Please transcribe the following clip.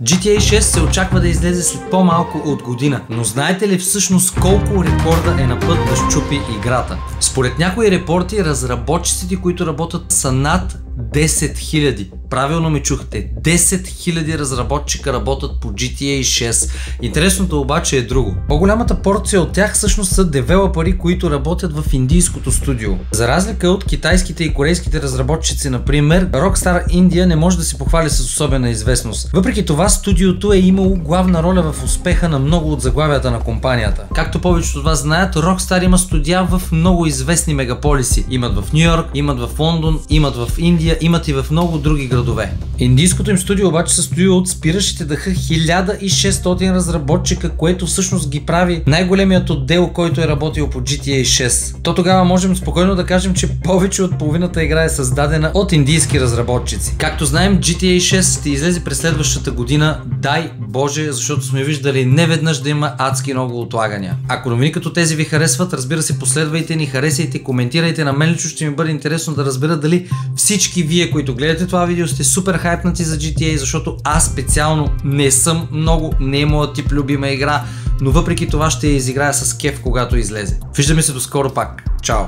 GTA 6 се очаква да излезе след по-малко от година, но знаете ли всъщност колко рекорда е на път да счупи играта? Според някои репорти, разработчиците, които работят, са над 10 000. Правилно ме чухте, 10 000 разработчика работят по GTA 6. Интересното обаче е друго. По-голямата порция от тях всъщност са девелопери, които работят в индийското студио. За разлика от китайските и корейските разработчици, например, Rockstar India не може да се похвали с особена известност. Въпреки това, студиото е имало главна роля в успеха на много от заглавията на компанията. Както повечето от вас знаят, Rockstar има студия в много известни мегаполиси. Имат в Ню Йорк, имат в Лондон, имат в Индия, имат и в много други градове. Индийското им студио обаче се състои от спиращите дъха 1600 разработчика, което всъщност ги прави най-големият отдел, който е работил по GTA 6. То тогава можем спокойно да кажем, че повече от половината игра е създадена от индийски разработчици. Както знаем, GTA 6 ще излезе през следващата година, дай Боже, защото сме виждали неведнъж да има адски много отлагания. Ако новини като тези ви харесват, разбира се, последвайте ни, харесайте, коментирайте. На мен лично ще ми бъде интересно да разбера дали всички вие, които гледате това видео, сте супер хайпнати за GTA, защото аз специално не съм много, не е моят тип любима игра, но въпреки това ще я изиграя с кеф, когато излезе. Виждаме се до скоро пак. Чао!